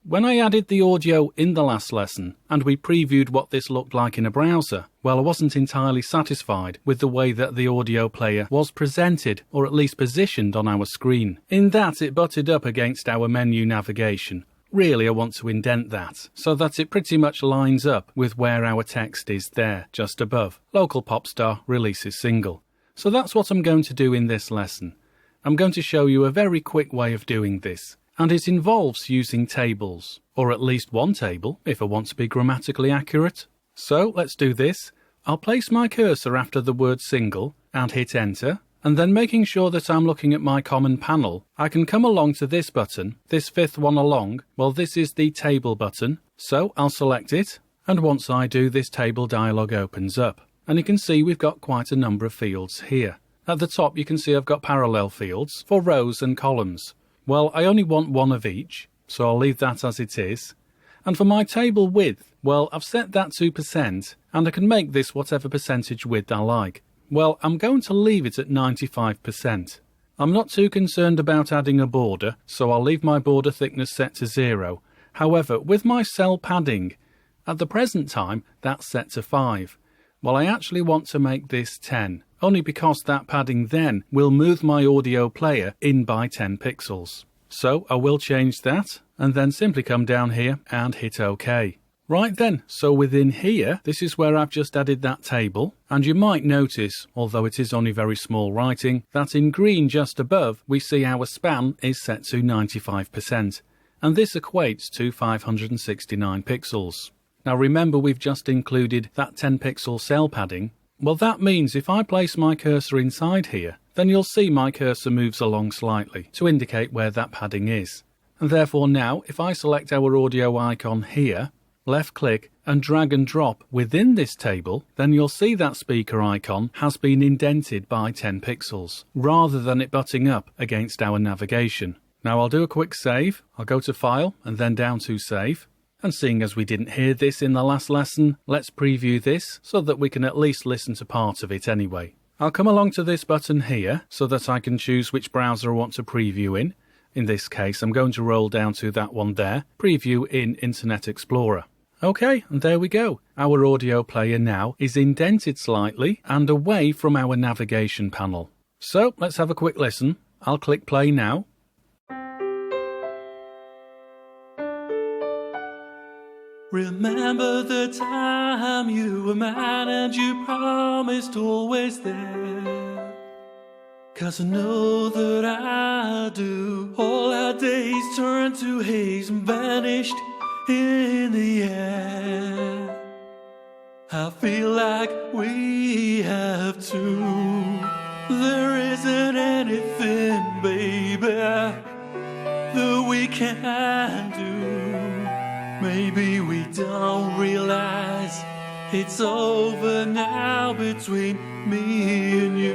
When I added the audio in the last lesson and we previewed what this looked like in a browser, well, I wasn't entirely satisfied with the way that the audio player was presented, or at least positioned on our screen, in that it butted up against our menu navigation. Really, I want to indent that, so that it pretty much lines up with where our text is there, just above. Local pop star releases single. So that's what I'm going to do in this lesson. I'm going to show you a very quick way of doing this. And it involves using tables, or at least one table if I want to be grammatically accurate. So let's do this. I'll place my cursor after the word single and hit enter, and then making sure that I'm looking at my common panel, I can come along to this button, this fifth one along. Well, this is the table button, so I'll select it, and once I do, this table dialog opens up. And you can see we've got quite a number of fields here. At the top you can see I've got parallel fields for rows and columns. Well, I only want one of each, so I'll leave that as it is. And for my table width, well, I've set that to %, and I can make this whatever percentage width I like. Well, I'm going to leave it at 95%. I'm not too concerned about adding a border, so I'll leave my border thickness set to 0. However, with my cell padding, at the present time, that's set to 5. Well, I actually want to make this 10. Only because that padding then will move my audio player in by 10 pixels. So I will change that and then simply come down here and hit OK. Right then, so within here, this is where I've just added that table, and you might notice, although it is only very small writing, that in green just above we see our span is set to 95%, and this equates to 569 pixels. Now remember, we've just included that 10 pixel cell padding. Well, that means if I place my cursor inside here, then you'll see my cursor moves along slightly to indicate where that padding is. And therefore now, if I select our audio icon here, left click and drag and drop within this table, then you'll see that speaker icon has been indented by 10 pixels, rather than it butting up against our navigation. Now I'll do a quick save. I'll go to File and then down to Save. And seeing as we didn't hear this in the last lesson, let's preview this so that we can at least listen to part of it anyway. I'll come along to this button here so that I can choose which browser I want to preview in. In this case, I'm going to roll down to that one there, Preview in Internet Explorer. Okay, and there we go. Our audio player now is indented slightly and away from our navigation panel. So let's have a quick listen. I'll click play now. Remember the time you were mine and you promised always there. 'Cause I know that I do. All our days turned to haze and vanished in the air. I feel like we have to. There isn't anything, baby, that we can do. Maybe we don't realize it's over now between me and you.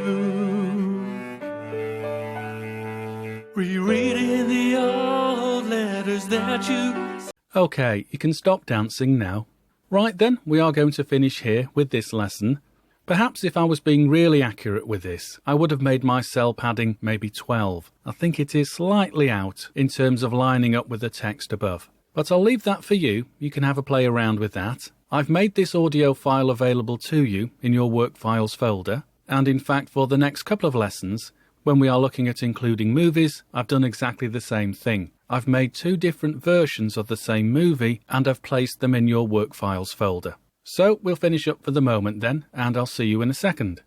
Rereading the old letters that you... Okay, you can stop dancing now. Right then, we are going to finish here with this lesson. Perhaps if I was being really accurate with this, I would have made my cell padding maybe 12. I think it is slightly out in terms of lining up with the text above. But I'll leave that for you. You can have a play around with that. I've made this audio file available to you in your work files folder. And in fact, for the next couple of lessons, when we are looking at including movies, I've done exactly the same thing. I've made 2 different versions of the same movie and I've placed them in your work files folder. So we'll finish up for the moment then, and I'll see you in a second.